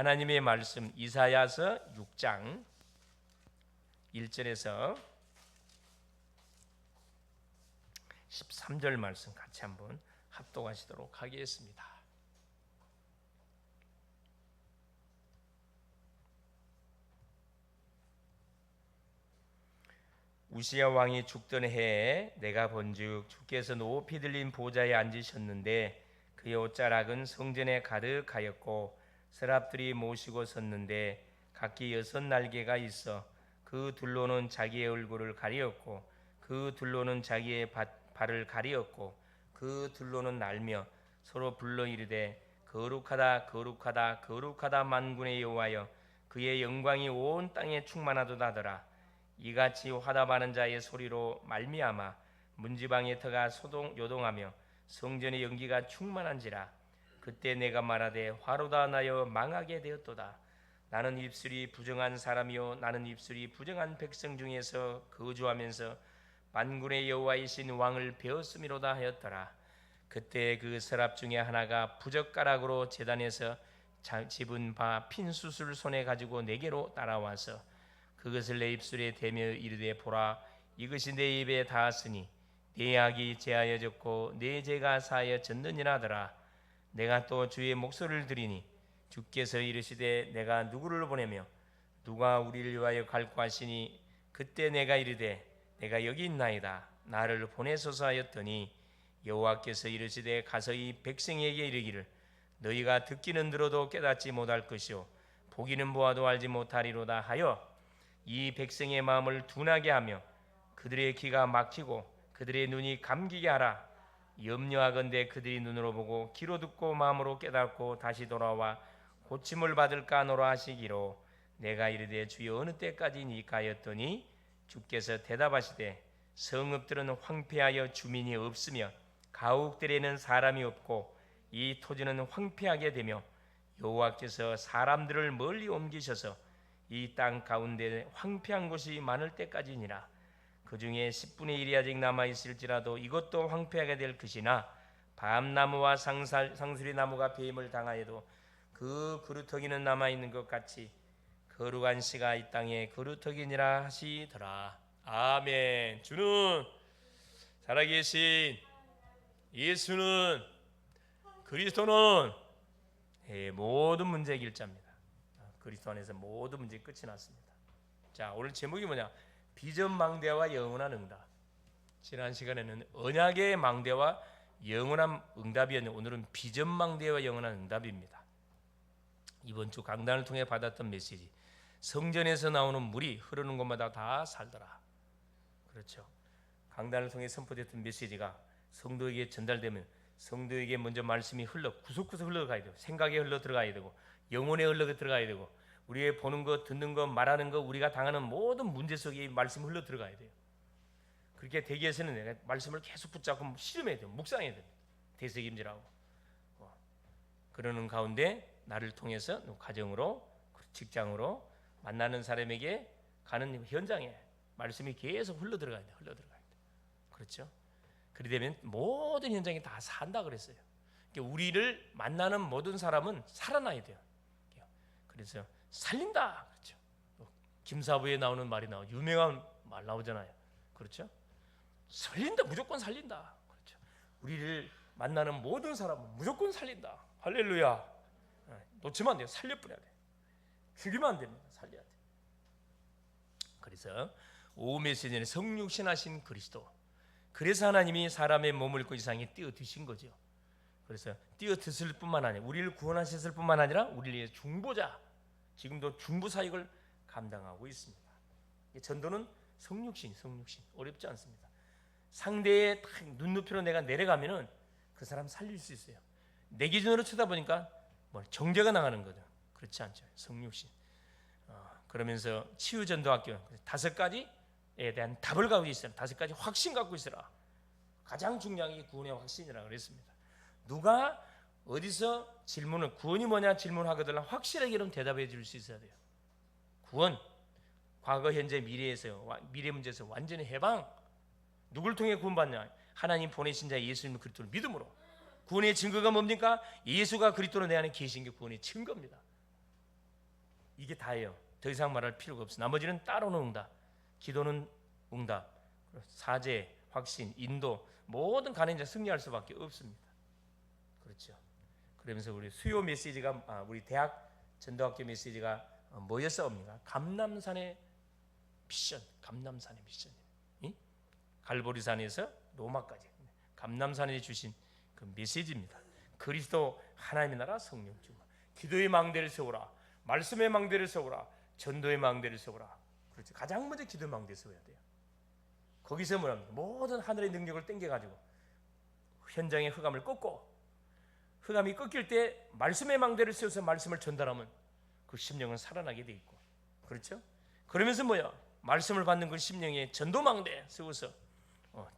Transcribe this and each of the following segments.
하나님의 말씀 이사야서 6장 1절에서 13절 말씀 같이 한번 합독하시도록 하겠습니다. 우시야 왕이 죽던 해에 내가 본즉 주께서 높이 들린 보좌에 앉으셨는데 그의 옷자락은 성전에 가득하였고 서랍들이 모시고 섰는데 각기 6날개가 있어 그 둘로는 자기의 얼굴을 가리었고 그 둘로는 자기의 발을 가리었고 그 둘로는 날며 서로 불러 이르되 거룩하다 거룩하다 거룩하다 만군의 여호와여 그의 영광이 온 땅에 충만하도다 하더라. 이같이 화답하는 자의 소리로 말미암아 문지방의 터가 요동하며 성전의 연기가 충만한지라. 그때 내가 말하되 화로다 나여 망하게 되었도다. 나는 입술이 부정한 사람이요 나는 입술이 부정한 백성 중에서 거주하면서 만군의 여호와이신 왕을 배웠음이로다 하였더라. 그때 그 서랍 중에 하나가 부젓가락으로 제단에서 집은 바 핀숯을 손에 가지고 내게로 따라와서 그것을 내 입술에 대며 이르되 보라 이것이 내 입에 닿았으니 내 악이 제하여졌고 내 죄가 사하여졌느니라 하더라. 내가 또 주의 목소리를 들으니 주께서 이르시되 내가 누구를 보내며 누가 우리를 위하여 갈고 하시니 그때 내가 이르되 내가 여기 있나이다 나를 보내소서 하였더니 여호와께서 이르시되 가서 이 백성에게 이르기를 너희가 듣기는 들어도 깨닫지 못할 것이요 보기는 보아도 알지 못하리로다 하여 이 백성의 마음을 둔하게 하며 그들의 귀가 막히고 그들의 눈이 감기게 하라. 염려하건대 그들이 눈으로 보고 귀로 듣고 마음으로 깨닫고 다시 돌아와 고침을 받을까 하노라 하시기로 내가 이르되 주여 어느 때까지니까 하였더니 주께서 대답하시되 성읍들은 황폐하여 주민이 없으며 가옥들에는 사람이 없고 이 토지는 황폐하게 되며 여호와께서 사람들을 멀리 옮기셔서 이 땅 가운데 황폐한 곳이 많을 때까지니라. 그 중에 10분의 1이 아직 남아있을지라도 이것도 황폐하게 될 것이나 밤나무와 상수리나무가 배임을 당하여도 그 그루터기는 남아있는 것 같이 거룩한 씨가 이 땅에 그루터기니라 하시더라. 아멘. 주는 살아계신 예수는 그리스도는 모든 문제 해결자입니다. 그리스도 안에서 모든 문제 끝이 났습니다. 자, 오늘 제목이 뭐냐? 비전망대와 영원한 응답. 지난 시간에는 언약의 망대와 영원한 응답이었는데 오늘은 비전망대와 영원한 응답입니다. 이번 주 강단을 통해 받았던 메시지, 성전에서 나오는 물이 흐르는 곳마다 다 살더라. 그렇죠. 강단을 통해 선포됐던 메시지가 성도에게 전달되면 성도에게 먼저 말씀이 구석구석 흘러가야 되고 생각에 흘러 들어가야 되고 영혼에 흘러 들어가야 되고 우리의 보는 것, 듣는 것, 말하는 것, 우리가 당하는 모든 문제 속에 말씀이 흘러 들어가야 돼요. 그렇게 되기 위해서는 내가 말씀을 계속 붙잡고 실험해야 돼요. 묵상해야 돼요. 되새김질하고. 그러는 가운데 나를 통해서 가정으로, 직장으로, 만나는 사람에게 가는 현장에 말씀이 계속 흘러 들어가야 돼요. 흘러 들어가야 돼요. 그렇죠? 그렇게 되면 모든 현장이 다 산다 그랬어요. 그러니까 우리를 만나는 모든 사람은 살아나야 돼요. 그래서 살린다. 그렇죠. 김사부에 나오는 말이 유명한 말 나오잖아요. 그렇죠. 살린다. 무조건 살린다. 그렇죠. 우리를 만나는 모든 사람은 무조건 살린다. 할렐루야. 놓치면 안 돼요. 살려버려야 돼요. 죽이면 안 됩니다. 살려야 돼요. 그래서 오후 메시지는 성육신하신 그리스도. 그래서 하나님이 사람의 몸을 입고 이 세상에 뛰어드신 거죠. 그래서 뛰어드실 뿐만 아니라 우리를 구원하셨을 뿐만 아니라 우리를 위해 중보자, 지금도 중보 사역을 감당하고 있습니다. 전도는 성육신 어렵지 않습니다. 상대의 눈높이로 내가 내려가면은 그 사람 살릴 수 있어요. 내 기준으로 쳐다보니까 정죄가 나가는 거죠. 그렇지 않죠. 성육신. 그러면서 치유전도학교 5가지에 대한 답을 가지고 있어라. 5가지 확신 갖고 있어라. 가장 중요한 게 구원의 확신이라고 그랬습니다. 누가 어디서 질문을 구원이 뭐냐 질문하거든 확실하게 그럼 대답해 줄 수 있어야 돼요. 구원, 과거, 현재, 미래 문제에서 완전히 해방. 누굴 통해 구원받냐? 하나님 보내신 자 예수님 그리스도를 믿음으로. 구원의 증거가 뭡니까? 예수가 그리스도로 내 안에 계신 게 구원의 증거입니다. 이게 다예요. 더 이상 말할 필요가 없어. 나머지는 따로는 응답, 기도는 응답, 사죄, 확신, 인도, 모든 가능자 승리할 수밖에 없습니다. 그렇죠. 그러면서 우리 수요 메시지가 우리 대학 전도학교 메시지가 뭐였습니까? 감람산의 미션, 감람산의 미션. 갈보리산에서 로마까지 감람산에 주신 그 메시지입니다. 그리스도 하나님의 나라 성령 충만. 기도의 망대를 세우라, 말씀의 망대를 세우라, 전도의 망대를 세우라. 그렇죠. 가장 먼저 기도의 망대 세워야 돼요. 거기서 뭐랍니까? 모든 하늘의 능력을 땡겨가지고 현장의 흑암을 꺾고, 흑암이 꺾일 때 말씀의 망대를 세워서 말씀을 전달하면 그 심령은 살아나게 돼 있고, 그렇죠? 그러면서 말씀을 받는 그 심령의 전도 망대 세워서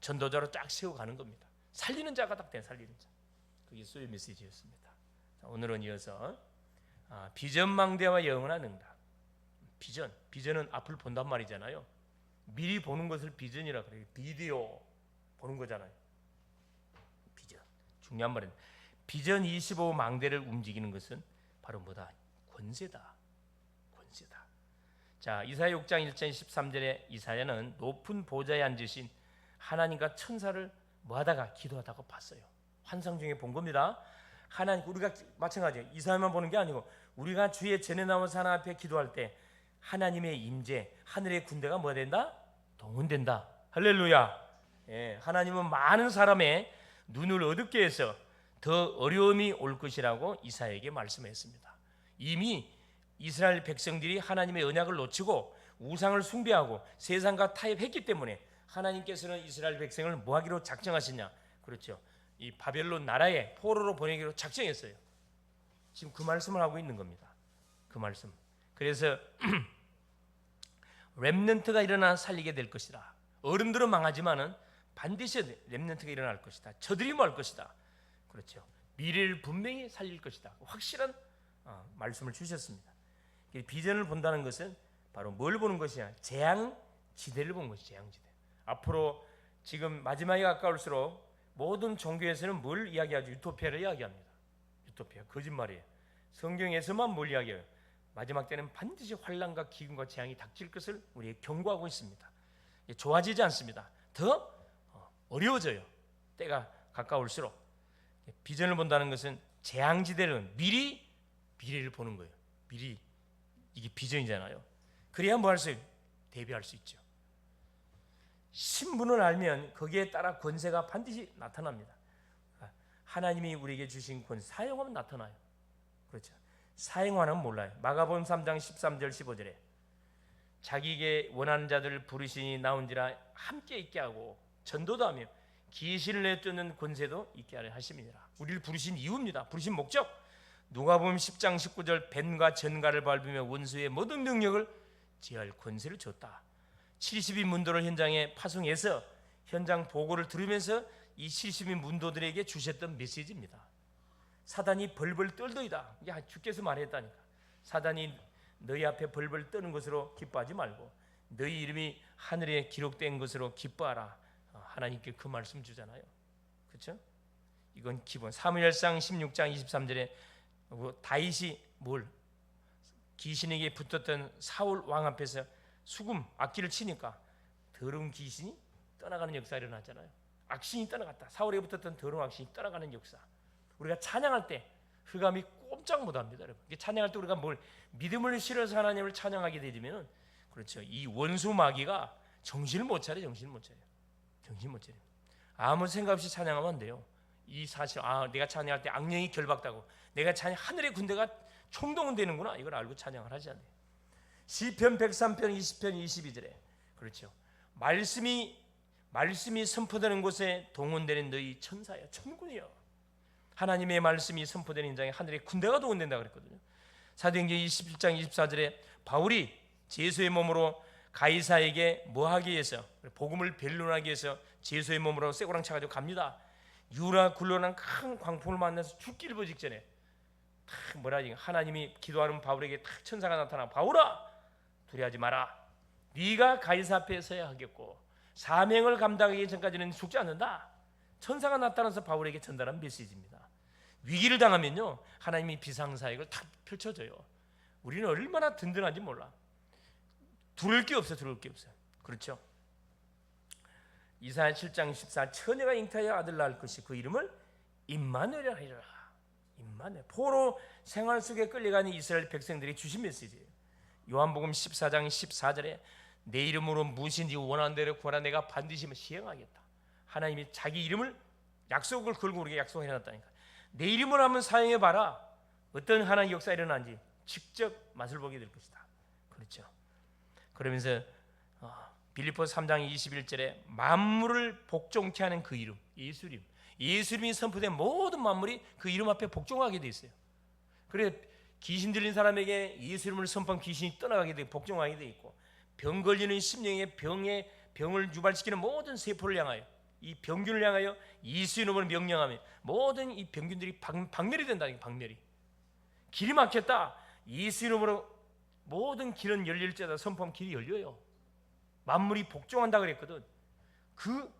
전도자로 쫙 세워가는 겁니다. 살리는 자가 딱 돼, 살리는 자. 그게 수요 메시지였습니다. 자, 오늘은 이어서 비전 망대와 영원한 응답. 비전은 앞을 본단 말이잖아요. 미리 보는 것을 비전이라 그래요. 비디오 보는 거잖아요. 비전, 중요한 말입니다. 비전 25 망대를 움직이는 것은 바로 뭐다? 권세다. 권세다. 자, 이사야 6장 1절 13절에 이사야는 높은 보좌에 앉으신 하나님과 천사를 뭐하다가 기도하다가 봤어요. 환상 중에 본 겁니다. 하나님, 우리가 마찬가지예요. 이사야만 보는 게 아니고 우리가 주의 전에 나온 사람 앞에 기도할 때 하나님의 임재, 하늘의 군대가 뭐가 된다? 동원된다. 할렐루야. 예, 하나님은 많은 사람의 눈을 어둡게 해서 더 어려움이 올 것이라고 이사야에게 말씀했습니다. 이미 이스라엘 백성들이 하나님의 언약을 놓치고 우상을 숭배하고 세상과 타협했기 때문에 하나님께서는 이스라엘 백성을 뭐 하기로 작정하시냐? 그렇죠. 이 바벨론 나라에 포로로 보내기로 작정했어요. 지금 그 말씀을 하고 있는 겁니다. 그 말씀. 그래서 렘넌트가 일어나 살리게 될 것이다. 어른들은 망하지만은 반드시 렘넌트가 일어날 것이다. 저들이 뭐 할 것이다. 그렇죠. 미래를 분명히 살릴 것이다. 확실한 말씀을 주셨습니다. 비전을 본다는 것은 바로 뭘 보는 것이냐? 재앙지대를 보는 것이 재앙지대. 앞으로 지금 마지막에 가까울수록 모든 종교에서는 뭘 이야기하죠? 유토피아를 이야기합니다. 유토피아, 거짓말이에요. 성경에서만 뭘 이야기해요? 마지막 때는 반드시 환난과 기근과 재앙이 닥칠 것을 우리에게 경고하고 있습니다. 좋아지지 않습니다. 더 어려워져요. 때가 가까울수록. 비전을 본다는 것은 재앙지대를 미래를 보는 거예요. 미리, 이게 비전이잖아요. 그래야 뭐 할 수 있어요? 대비할 수 있죠. 신분을 알면 거기에 따라 권세가 반드시 나타납니다. 하나님이 우리에게 주신 권세 사용하면 나타나요. 그렇죠. 사용하는 몰라요. 마가복음 3장 13절 15절에 자기에게 원하는 자들을 부르시니 나온지라 함께 있게 하고 전도도 하며 귀신을 내쫓는 권세도 있게 하려 하심이니라. 우리를 부르신 이유입니다. 부르신 목적. 누가복음 10장 19절 뱀과 전갈을 밟으며 원수의 모든 능력을 제할 권세를 줬다. 70인 문도를 현장에 파송해서 현장 보고를 들으면서 이 70인 문도들에게 주셨던 메시지입니다. 사단이 벌벌 떨더이다. 주께서 말했다니까. 사단이 너희 앞에 벌벌 떠는 것으로 기뻐하지 말고 너희 이름이 하늘에 기록된 것으로 기뻐하라. 하나님께 그 말씀 주잖아요. 그렇죠? 이건 기본. 사무엘상 16장 23절에 다윗이 귀신에게 붙었던 사울 왕 앞에서 수금 악기를 치니까 더러운 귀신이 떠나가는 역사가 일어났잖아요. 악신이 떠나갔다. 사울에게 붙었던 더러운 악신이 떠나가는 역사. 우리가 찬양할 때 흑암이 꼼짝 못합니다, 여러분. 찬양할 때 우리가 믿음을 실어서 하나님을 찬양하게 되면, 그렇죠, 이 원수 마귀가 정신을 못 차려. 아무 생각 없이 찬양하면 안 돼요. 이 사실, 내가 찬양할 때 악령이 결박되고 내가 하늘의 군대가 총동원되는구나, 이걸 알고 찬양을 하지 않아요. 시편 103편 20편 22절에 그렇죠. 말씀이 선포되는 곳에 동원되는 너희 천사야, 천군이야. 하나님의 말씀이 선포되는 현장에 하늘의 군대가 동원된다 그랬거든요. 사도행전 27장 24절에 바울이 제수의 몸으로 가이사에게 뭐하기 위해서, 복음을 변론하기 위해서 제수의 몸으로 쇠고랑 차가지고 갑니다. 유라 굴러난 큰 광풍을 만나서 죽기를 보 직전에 하나님이 기도하는 바울에게 천사가 나타나, 바울아 두려워하지 마라. 네가 가이사 앞에 서야 하겠고 사명을 감당하기 전까지는 죽지 않는다. 천사가 나타나서 바울에게 전달한 메시지입니다. 위기를 당하면요, 하나님이 비상사역을 탁 펼쳐줘요. 우리는 얼마나 든든한지 몰라. 두려울 게 없어요. 두려울 게 없어요. 그렇죠? 이사야 7장 14 처녀가 잉태하여 아들 낳을 것이 그 이름을 임마누엘이라 하리라. 임마누엘. 포로 생활 속에 끌려가는 이스라엘 백성들이 주신 메시지예요. 요한복음 14장 14절에 내 이름으로 무엇인지 원하는 대로 구하라 내가 반드시 시행하겠다. 하나님이 자기 이름을 약속을 걸고 우리에게 약속을 해놨다니까. 내 이름으로 한번 사용해봐라. 어떤 하나님의 역사가 일어나는지 직접 맛을 보게 될 것이다. 그렇죠? 그러면서 빌립보서 3장 21절에 만물을 복종케 하는 그 이름 예수님, 예수님이 선포된 모든 만물이 그 이름 앞에 복종하게 돼 있어요. 그래 귀신 들린 사람에게 예수님을 선포한 귀신이 떠나가게 돼 복종하게 돼 있고, 병 걸리는 심령의 병을 유발시키는 모든 세포를 향하여 이 병균을 향하여 예수 이름으로 명령하면 모든 이 병균들이 박멸이 된다니까. 박멸이. 길이 막혔다. 예수 이름으로 모든 길은 열릴지어다 선포하면 길이 열려요. 만물이 복종한다 그랬거든. 그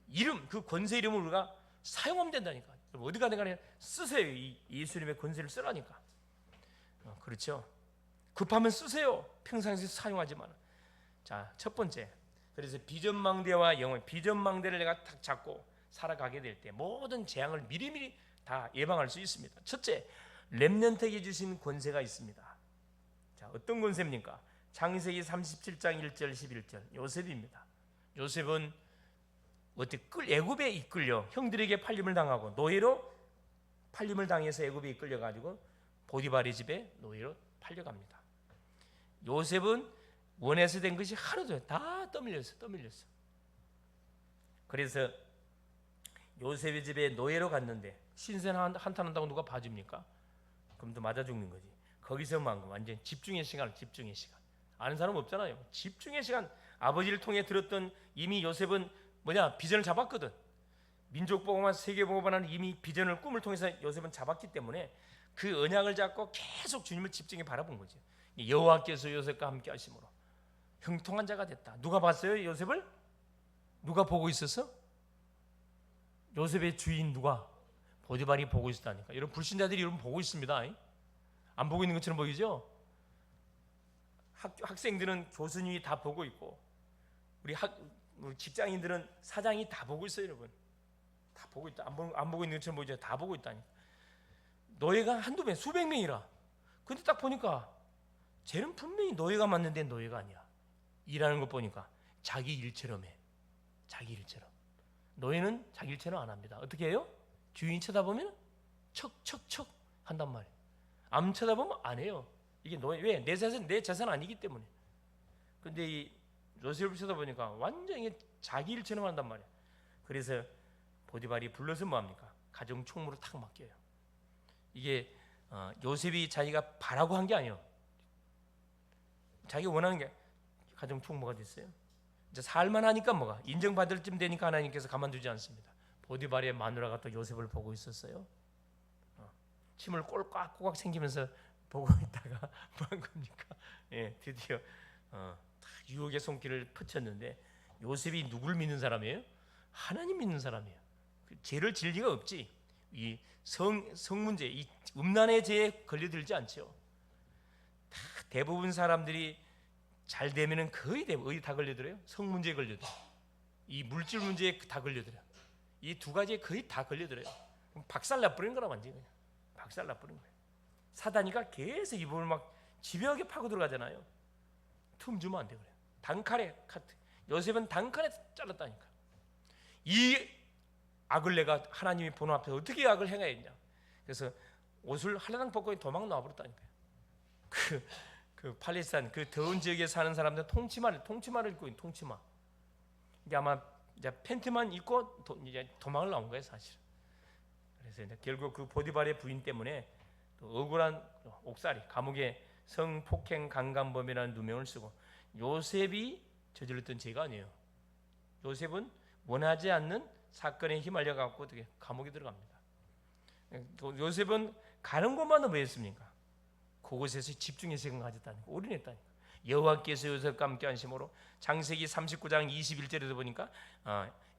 이름, 그 권세 이름을 우리가 사용하면 된다니까. 어디 가든 간에 쓰세요. 이 예수님의 권세를 쓰라니까. 그렇죠? 급하면 쓰세요. 평상시에 사용하지만. 자, 첫 번째. 그래서 비전망대와 영혼, 비전망대를 내가 탁 잡고 살아가게 될 때 모든 재앙을 미리미리 다 예방할 수 있습니다. 첫째, 렘넌트에게 주신 권세가 있습니다. 자, 어떤 권세입니까? 창세기 37장 1절 11절 요셉입니다. 요셉은 애굽에 이끌려 형들에게 팔림을 당하고 노예로 팔림을 당해서 애굽에 이끌려 가지고 보디발의 집에 노예로 팔려갑니다. 요셉은 원에서 된 것이 하나도 다 떠밀렸어. 그래서 요셉의 집에 노예로 갔는데 신선 한탄한다고 누가 봐줍니까? 그럼 또 맞아 죽는 거지. 거기서만 완전 집중의 시간. 아는 사람 없잖아요. 집중의 시간. 아버지를 통해 들었던 이미 요셉은 비전을 잡았거든. 민족보고만 세계보고만 이미 비전을 꿈을 통해서 요셉은 잡았기 때문에 그 언약을 잡고 계속 주님을 집중해 바라본 거죠. 여호와께서 요셉과 함께 하심으로 형통한 자가 됐다. 누가 봤어요? 요셉을? 누가 보고 있었어? 요셉의 주인 누가? 보디발이 보고 있었다니까. 여러분 불신자들이 여러분 보고 있습니다. 안 보고 있는 것처럼 보이죠? 학생들은 교수님이 다 보고 있고 우리 직장인들은 사장이 다 보고 있어요. 여러분 다 보고 있다. 안 보고 있는 것처럼 보이죠? 다 보고 있다니까. 노예가 한두 명, 수백 명이라. 근데 딱 보니까 쟤는 분명히 노예가 맞는데 노예가 아니야. 일하는 거 보니까 자기 일처럼 해. 자기 일처럼. 노예는 자기 일처럼 안 합니다. 어떻게 해요? 주인 쳐다보면 척척척 한단 말이에요. 안 쳐다보면 안 해요. 이게 노예. 왜? 내 재산 아니기 때문에. 근데 이 요셉을 쳐다보니까 완전히 자기 일처럼 한단 말이에요. 그래서 보디발이 불러서 뭐합니까? 가정 총무로 탁 맡겨요. 이게 요셉이 자기가 바라고 한 게 아니에요. 자기가 원하는 게 가정 총무가 됐어요. 이제 살만하니까 인정받을 쯤 되니까 하나님께서 가만두지 않습니다. 보디발의 마누라가 또 요셉을 보고 있었어요. 침을 꼴깍꼴깍 생기면서 보고 있다가 뭐 한 겁니까? 드디어 유혹의 손길을 펼쳤는데 요셉이 누굴 믿는 사람이에요? 하나님 믿는 사람이에요. 죄를 질 리가 없지. 이 성문제, 이 음란의 죄에 걸려들지 않죠. 대부분 사람들이 잘 되면은 거의 다 걸려들어요. 성문제에 걸려들어. 이 물질 문제에 다 걸려들어. 이 두 가지에 거의 다 걸려들어요. 그럼 박살 나버리는 거라 완전히 그냥. 박살 나버리는 거예요. 사단이가 계속 이 부분을 막 집요하게 파고 들어가잖아요. 틈 주면 안 돼 그래요. 단칼에 카트. 요셉은 단칼에 잘랐다니까. 이 악을 내가 하나님이 보는 앞에서 어떻게 악을 행해야겠냐. 그래서 옷을 할라당 벗고 도망 나와버렸다니까요. 그 팔레스타인 그 더운 지역에 사는 사람들 통치마를 입고 있는 통치마. 이게 아마 이제 팬티만 입고 이제 도망을 나온 거예요 사실. 그래서 이제 결국 그 보디발의 부인 때문에 또 억울한 옥살이 감옥에 성폭행 강간범이라는 누명을 쓰고 요셉이 저질렀던 죄가 아니에요. 요셉은 원하지 않는 사건에 휘말려 갖고 어떻게 감옥에 들어갑니다. 요셉은 가는 곳마다 뭐 했습니까? 그곳에서 집중의 시간을 가졌다니까. 올인했다니까. 여호와께서 요셉과 함께 하심으로 창세기 39장 21절에도 보니까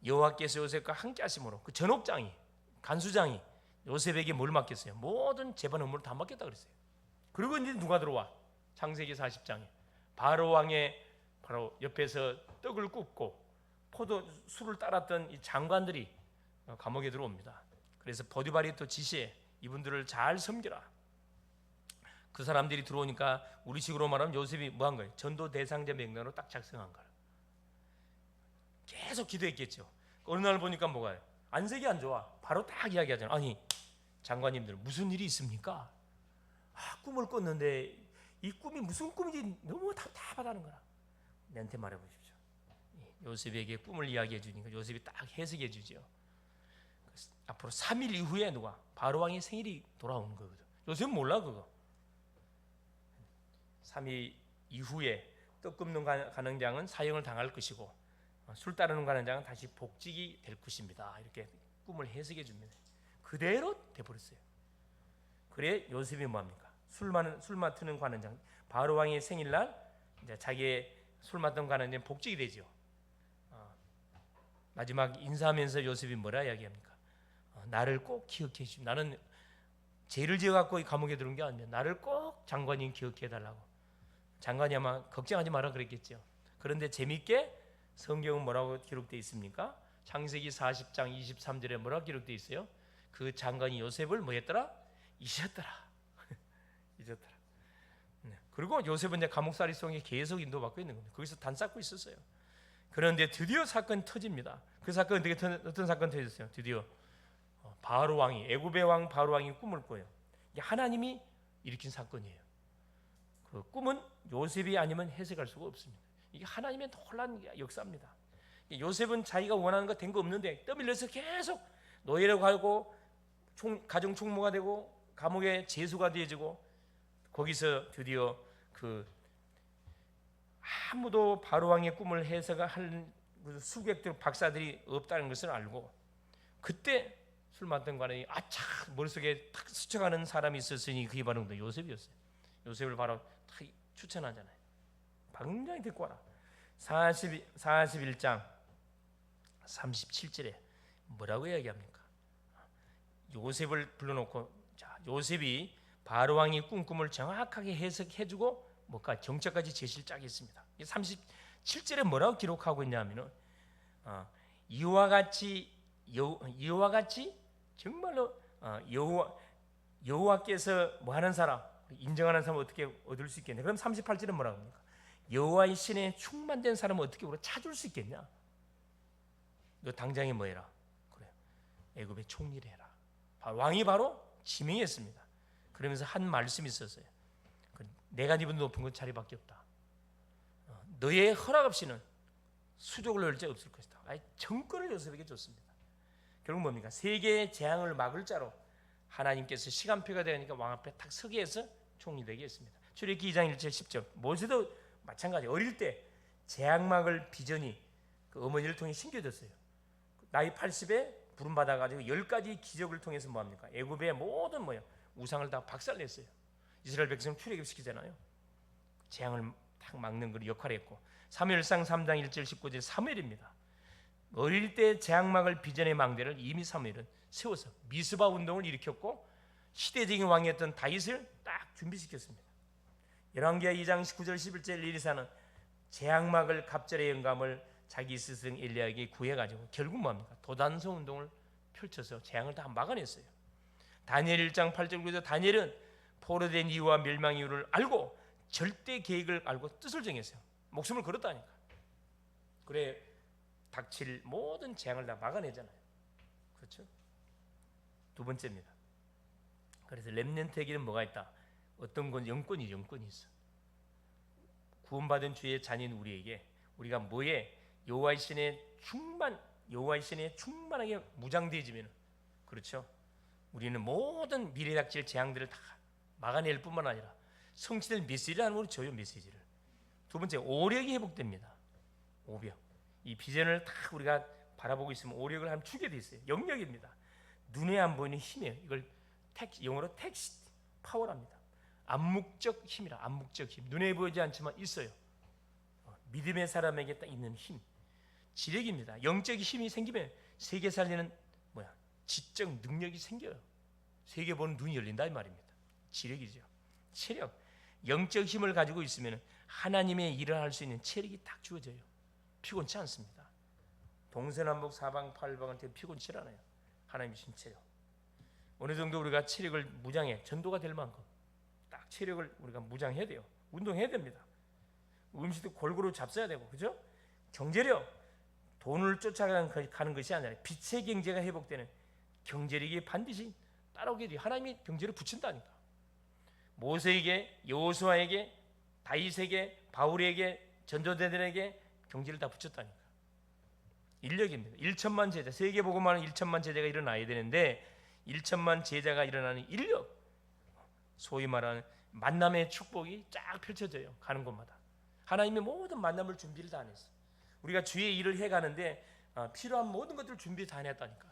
여호와께서 요셉과 함께 하심으로 그 전옥장이 간수장이 요셉에게 뭘 맡겼어요? 모든 재반 업무를 다 맡겼다 그랬어요. 그리고 이제 누가 들어와? 창세기 40장에 바로 왕의 바로 옆에서 떡을 굽고 포도 술을 따랐던 이 장관들이 감옥에 들어옵니다. 그래서 보디발이 또 지시해 이분들을 잘 섬겨라. 그 사람들이 들어오니까 우리식으로 말하면 요셉이 뭐 한 거예요? 전도 대상자 명단으로 딱 작성한 거예요. 계속 기도했겠죠. 어느 날 보니까 뭐가요? 안색이 안 좋아. 바로 딱 이야기하잖아요. 아니 장관님들 무슨 일이 있습니까? 꿈을 꿨는데 이 꿈이 무슨 꿈인지 너무 답답하다는 거라. 내한테 말해보십시오. 요셉에게 꿈을 이야기해 주니까 요셉이 딱 해석해 주죠. 앞으로 3일 이후에 누가? 바로 왕의 생일이 돌아오는 거거든. 요셉은 몰라 그거. 3일 이후에 떡 굽는 관원장은 사형을 당할 것이고 술 따르는 관원장은 다시 복직이 될 것입니다. 이렇게 꿈을 해석해 줍니다. 그대로 돼버렸어요. 그래 요셉이 뭐합니까? 술 맡는 관원장 바로 왕의 생일날 이제 자기의 술 맡던 관원장 복직이 되죠. 마지막 인사하면서 요셉이 뭐라 이야기합니까? 나를 꼭 기억해 주십시오. 나는 죄를 지어갖고 이 감옥에 들어온 게 아니에요. 나를 꼭 장관님 기억해 달라고. 장관이 아마 걱정하지 마라 그랬겠죠. 그런데 재밌게 성경은 뭐라고 기록되어 있습니까? 창세기 40장 23절에 뭐라고 기록되어 있어요? 그 장관이 요셉을 뭐 했더라? 잊었더라. 잊었더라. 그리고 요셉은 이제 감옥살이 속에 계속 인도받고 있는 겁니다. 거기서 단 쌓고 있었어요. 그런데 드디어 사건이 터집니다. 그 사건은 어떤 사건이 터졌어요? 드디어 바로 왕이 애굽의 왕 바로 왕이 꿈을 꿔요. 이게 하나님이 일으킨 사건이에요. 그 꿈은 요셉이 아니면 해석할 수가 없습니다. 이게 하나님의 놀라운 역사입니다. 요셉은 자기가 원하는 거 된 거 없는데 떠밀려서 계속 노예로 가고 가정 총무가 되고 감옥의 죄수가 되어지고 거기서 드디어 그 아무도 바로 왕의 꿈을 해석할 수객들 박사들이 없다는 것을 알고 그때 술 맡던 관원이 아차 머릿속에 탁 스쳐가는 사람이 있었으니 그게 바로 요셉이었어요. 요셉을 바로 추천하잖아요. 당장히 데리고 와라. 41장 37절에 뭐라고 이야기합니까? 요셉을 불러놓고 자, 요셉이 바로 왕이 꾼 꿈을 정확하게 해석해주고 뭐까 정책까지 제시를 짜겠습니다. 37절에 뭐라고 기록하고 있냐면은 이와 같이 정말로 여호와께서 뭐 하는 사람 인정하는 사람 어떻게 얻을 수 있겠냐? 그럼 38절은 뭐라고 합니까? 여호와의 신에 충만된 사람은 어떻게 우리가 찾을 수 있겠냐? 너 당장에 뭐 해라? 그래, 애굽의 총리를 해라. 왕이 바로 지명했습니다. 그러면서 한 말씀이 있었어요. 내가 입은 높은 건 자리밖에 없다. 너의 허락 없이는 수족을 넣을 자 없을 것이다. 정권을 요셉에게 줬습니다. 결국 뭡니까? 세계의 재앙을 막을 자로 하나님께서 시간표가 되니까 왕 앞에 탁 서게 해서 총리 되게 했습니다. 출애굽기 2장 1절 10절 모세도 마찬가지. 어릴 때 재앙 막을 비전이 그 어머니를 통해 심겨졌어요. 나이 80에 부름 받아가지고 10가지 기적을 통해서 뭐합니까? 애굽의 모든 우상을 다 박살냈어요. 이스라엘 백성 출애굽시키잖아요. 재앙을 탁 막는 그 역할을 했고 사무엘상 3장 1절 19절 사무엘입니다. 어릴 때 재앙 막을 비전의 망대를 이미 사무엘은 세워서 미스바 운동을 일으켰고 시대적인 왕이었던 다윗을 딱 준비시켰습니다. 열왕기하 2장 19절 11절 엘리사는 재앙 막을 갑절의 영감을 자기 스승 엘리야에게 구해가지고 결국 뭐합니까? 도단성 운동을 펼쳐서 재앙을 다 막아냈어요. 다니엘 1장 8절 9절 다니엘은 포로된 이유와 멸망 이유를 알고 절대 계획을 알고 뜻을 정했어요. 목숨을 걸었다니까. 그래 닥칠 모든 재앙을 다 막아내잖아요. 그렇죠? 두 번째입니다. 그래서 렘넌트에게는 뭐가 있다? 어떤 건 영권이 있어. 구원받은 주의 자녀인 우리에게 우리가 뭐에 여호와의 신에 충만하게 무장되어지면 그렇죠? 우리는 모든 미래 닥칠 재앙들을 다 막아낼 뿐만 아니라 성취될 메시지를 하는 우리 줘요. 메시지를. 두 번째 오력이 회복됩니다. 오력. 이 비전을 다 우리가 바라보고 있으면 오력을 하면 주게 돼 있어요. 영역입니다. 눈에 안 보이는 힘이에요. 이걸 영어로 텍스트 파워랍니다. 암묵적 힘이라. 암묵적 힘. 눈에 보이지 않지만 있어요. 믿음의 사람에게 딱 있는 힘. 지력입니다. 영적 힘이 생기면 세계 살리는 지적 능력이 생겨요. 세계 보는 눈이 열린다 이 말입니다. 지력이죠. 체력. 영적 힘을 가지고 있으면 하나님의 일을 할 수 있는 체력이 딱 주어져요. 피곤치 않습니다. 동서남북 사방팔방한테 피곤치 않아요. 하나님 주신 체력. 어느 정도 우리가 체력을 무장해 전도가 될 만큼 딱 체력을 우리가 무장해야 돼요. 운동해야 됩니다. 음식도 골고루 잡숴야 되고, 그죠? 경제력, 돈을 쫓아가는 것이 아니라 빛의 경제가 회복되는 경제력이 반드시 따라오게 돼요. 하나님이 경제를 붙인다니까. 모세에게, 여호수아에게, 다윗에게, 바울에게, 전도자들에게 경제를 다 붙였다니까. 인력입니다. 1천만 제자, 세계복음화는 1천만 제자가 일어나야 되는데 1천만 제자가 일어나는 인력, 소위 말하는 만남의 축복이 쫙 펼쳐져요. 가는 곳마다 하나님의 모든 만남을 준비를 다 해냈어요. 우리가 주의 일을 해가는데 필요한 모든 것들을 준비 다 해냈다니까.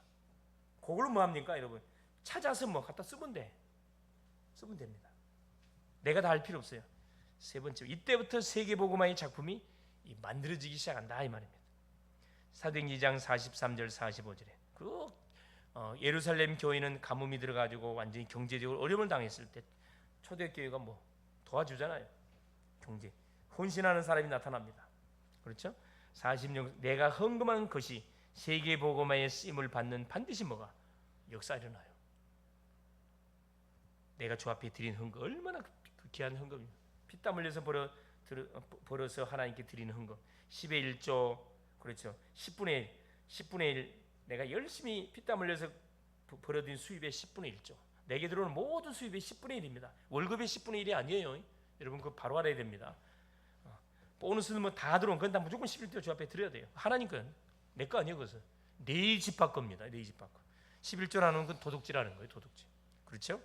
그걸로 뭐 합니까, 여러분? 찾아서 뭐 갖다 쓰면 됩니다. 내가 다 할 필요 없어요. 세 번째, 이때부터 세계복음화의 작품이 만들어지기 시작한다 이 말입니다. 사도행전 2장 43절 45절에 그 예루살렘 교회는 가뭄이 들어가지고 완전히 경제적으로 어려움을 당했을 때 초대교회가 뭐 도와주잖아요. 경제 헌신하는 사람이 나타납니다. 그렇죠? 46 내가 헌금한 것이 세계복음화의 쓰임을 받는 반드시 뭐가 역사 일어나요. 내가 주 앞에 드린 헌금 얼마나 귀한 헌금입니다. 피땀 흘려서 벌어서 하나님께 드리는 헌금 10의 1조, 그렇죠? 10분의 1 내가 열심히 피땀 흘려서 벌어들인 수입의 10분의 1조, 내게 들어오는 모든 수입의 10분의 1입니다. 월급의 10분의 1이 아니에요. 여러분 그거 바로 알아야 됩니다. 보너스는 뭐 다 들어온 건 다 무조건 11조 주 앞에 드려야 돼요. 하나님 건 내 거 아니에요. 그것은 네 집 밖 겁니다. 네 집 밖 거. 11조라는 건 도둑질하는 거예요. 도둑질. 그렇죠?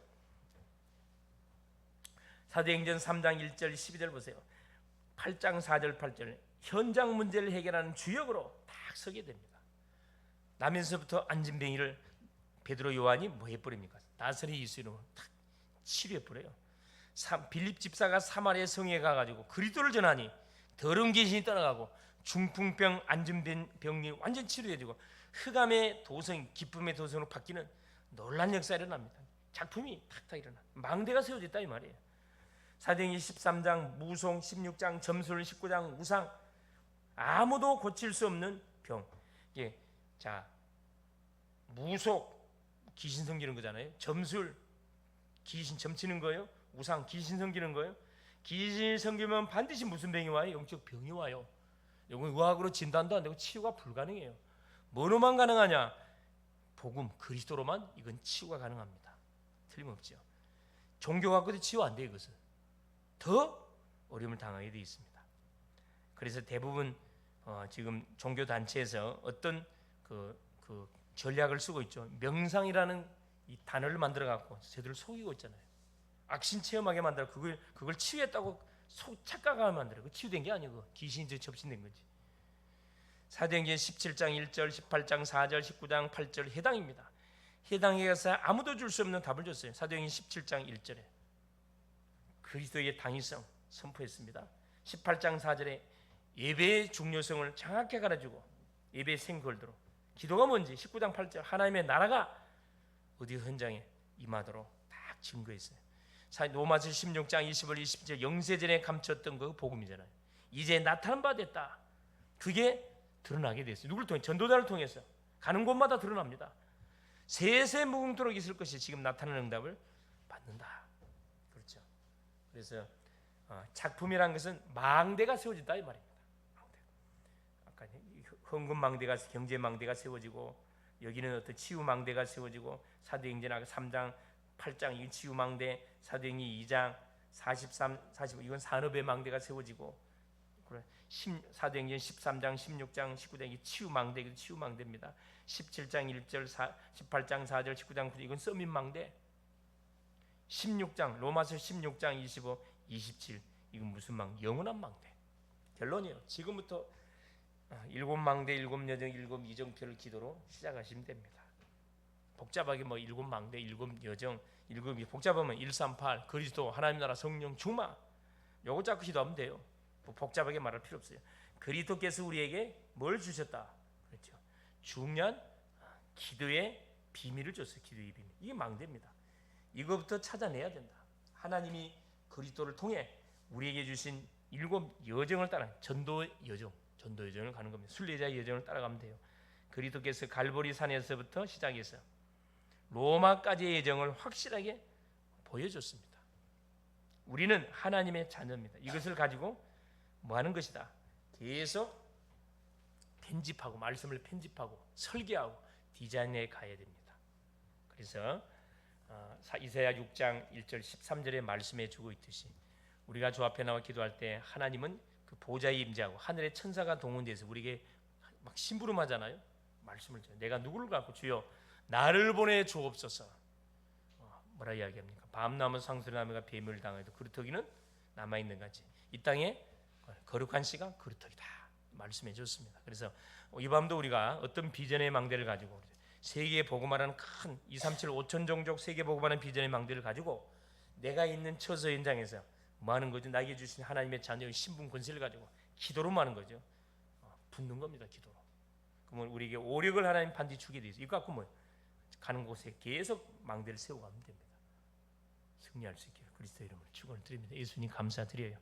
사도행전 3장 1절 12절 보세요. 8장 4절 8절 현장 문제를 해결하는 주역으로 딱 서게 됩니다. 나면서부터 안진뱅이를 베드로 요한이 뭐 해버립니까? 나사렛 예수로 딱 치료해버려요. 빌립 집사가 사마리아 성에 가가지고 그리스도를 전하니 더러운 귀신이 떠나가고 중풍병 안진병이 완전 치료해지고 흑암의 도성, 기쁨의 도성으로 바뀌는 놀란 역사가 일어납니다. 작품이 탁탁 일어나. 망대가 세워졌다 이 말이에요. 사도행전 13장 무송, 16장 점술, 19장 우상, 아무도 고칠 수 없는 병. 예, 자 무속 귀신 섬기는 거잖아요. 점술 귀신 점치는 거예요. 우상 귀신 섬기는 거예요. 귀신 섬기면 반드시 무슨 병이 와요? 영적 병이 와요. 이건 의학으로 진단도 안 되고 치유가 불가능해요. 뭐로만 가능하냐? 복음 그리스도로만 이건 치유가 가능합니다. 틀림없죠. 종교 갖고도 치유 안 돼요. 이것은 더 어려움을 당하게 되어 있습니다. 그래서 대부분 지금 종교 단체에서 어떤 그 전략을 쓰고 있죠. 명상이라는 이 단어를 만들어 갖고 저들을 속이고 있잖아요. 악신 체험하게 만들어 그걸 치유했다고 착각하게 만들어. 그 치유된 게 아니고 귀신이 접신된 거지. 사도행전 17장 1절, 18장 4절, 19장 8절 해당입니다. 해당에 가서 아무도 줄 수 없는 답을 줬어요. 사도행전 17장 1절에 그리스도의 당위성 선포했습니다. 18장 4절에 예배의 중요성을 정확히 가르치고 예배의 생걸도록 기도가 뭔지 19장 8절 하나님의 나라가 어디 현장에 임하도록 딱 증거했어요. 로마서 16장 20절 20절 영세전에 감췄던 그 복음이잖아요. 이제 나타난 바 됐다. 그게 드러나게 됐어요. 누굴 통해? 전도자를 통해서 가는 곳마다 드러납니다. 세세 무궁토록 있을 것이 지금 나타나는 응답을 받는다. 그렇죠. 그래서 작품이란 것은 망대가 세워진다 이 말입니다. 아까 헌금 망대가 경제 망대가 세워지고 여기는 어떤 치유 망대가 세워지고 사도행전 3장 8장 이건 치유 망대, 사도행전 2장 43, 45 이건 산업의 망대가 세워지고 사도행전 13장 16장 19장 이 치유 망대, 이건 치유 망대입니다. 17장 1절 18장 4절 19장 9절 이건 서밋 망대. 16장 로마서 16장 25 27 이건 무슨 망대? 영원한 망대. 결론이에요. 지금부터 일곱 망대, 일곱 여정, 일곱 이정표를 기도로 시작하시면 됩니다. 복잡하게 뭐 일곱 망대, 일곱 여정, 일곱 복잡하면 138 그리스도, 하나님 나라, 성령, 충만 요거 자꾸 기도하면 돼요. 뭐 복잡하게 말할 필요 없어요. 그리스도께서 우리에게 뭘 주셨다? 그렇죠. 중요한 기도의 비밀을 줬어요. 기도의 비밀. 이게 망대입니다. 이거부터 찾아내야 된다. 하나님이 그리스도를 통해 우리에게 주신 7 여정을 따라 전도 여정을 가는 겁니다. 순례자의 여정을 따라가면 돼요. 그리스도께서 갈보리 산에서부터 시작해서 로마까지의 여정을 확실하게 보여줬습니다. 우리는 하나님의 자녀입니다. 이것을 가지고 뭐 하는 것이다? 계속 편집하고 말씀을 편집하고 설계하고 디자인해 가야 됩니다. 그래서 이사야 6장 1절 13절에 말씀해 주고 있듯이 우리가 주 앞에 나와 기도할 때 하나님은 그 보좌에 임재하고 하늘의 천사가 동원돼서 우리에게 막 심부름하잖아요. 말씀을 줘요. 내가 누구를 갖고 주여 나를 보내 주옵소서. 뭐라 이야기합니까? 밤나무 상수나무가 뱀을 당해도 그루터기는 남아있는 같이 이 땅에 거룩한 씨가 그루터기다 말씀해 줬습니다. 그래서 이 밤도 우리가 어떤 비전의 망대를 가지고 세계에 복음하라는 큰 237 5천 종족 세계 복음하는 비전의 망대를 가지고 내가 있는 처소 현장에서 뭐 하는 거죠? 나에게 주신 하나님의 자녀의 신분 권세를 가지고 기도로 하는 거죠. 붙는 겁니다. 기도로. 그러면 우리에게 오력을 하나님 반드시 주게 돼 있어요. 이거 갖고 뭐 가는 곳에 계속 망대를 세우고 가면 됩니다. 승리할 수 있기를 그리스도 이름으로 축원을 드립니다. 예수님 감사드려요.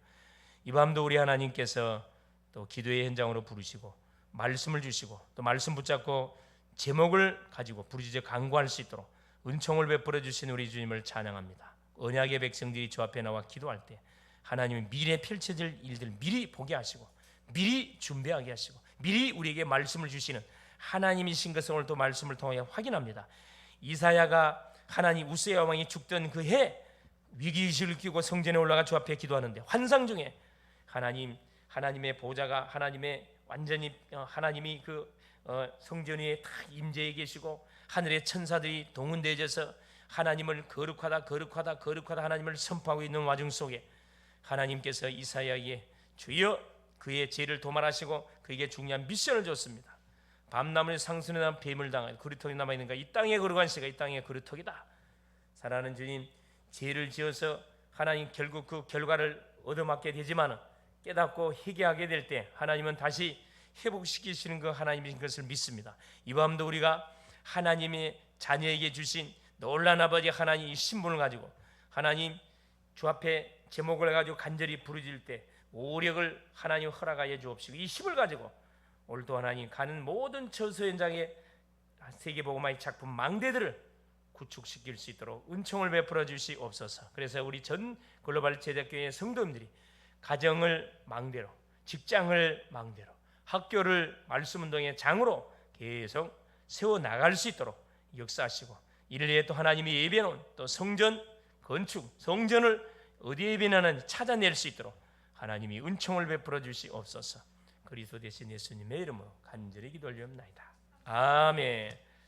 이 밤도 우리 하나님께서 또 기도의 현장으로 부르시고 말씀을 주시고 또 말씀 붙잡고 제목을 가지고 부르짖어 간구할 수 있도록 은총을 베풀어 주신 우리 주님을 찬양합니다. 언약의 백성들이 주 앞에 나와 기도할 때 하나님이 미래에 펼쳐질 일들 미리 보게 하시고 미리 준비하게 하시고 미리 우리에게 말씀을 주시는 하나님이신 것을 오늘 또 말씀을 통해 확인합니다. 이사야가 하나님 우스야 왕이 죽던 그 해 위기의식을 끼고 성전에 올라가 주 앞에 기도하는데 환상 중에 하나님의 보좌가 하나님의 완전히 하나님이 그 성전 위에 다 임재해 계시고 하늘의 천사들이 동원되어져서 하나님을 거룩하다 하나님을 선포하고 있는 와중 속에 하나님께서 이사야에게 주여 그의 죄를 도말하시고 그에게 중요한 미션을 줬습니다. 밤나무에 상수에 난 뱀을 당하여 그루터기 남아있는가 이 땅의 거룩한 씨가 이 땅의 그루터기다. 사랑하는 주님 죄를 지어서 하나님 결국 그 결과를 얻어맞게 되지만 깨닫고 회개하게 될 때 하나님은 다시 회복시키시는 그 하나님인 것을 믿습니다. 이 밤도 우리가 하나님의 자녀에게 주신 놀라운 아버지 하나님 이 신분을 가지고 하나님 주 앞에 제목을 가지고 간절히 부르짖을 때 오력을 하나님 허락하여 주옵시고 이 힘을 가지고 오늘도 하나님 가는 모든 처소 현장에 세계복음화의 작품 망대들을 구축시킬 수 있도록 은총을 베풀어 주시옵소서. 그래서 우리 전 글로벌 제자교회 성도님들이 가정을 망대로 직장을 망대로 학교를 말씀운동의 장으로 계속 세워나갈 수 있도록 역사하시고 이를 위해 또 하나님이 예배해놓은 또 성전 건축 성전을 어디에 예배하는지 찾아낼 수 있도록 하나님이 은총을 베풀어 주시옵소서. 그리스도 되신 예수님의 이름으로 간절히 기도 올리옵나이다. 아멘.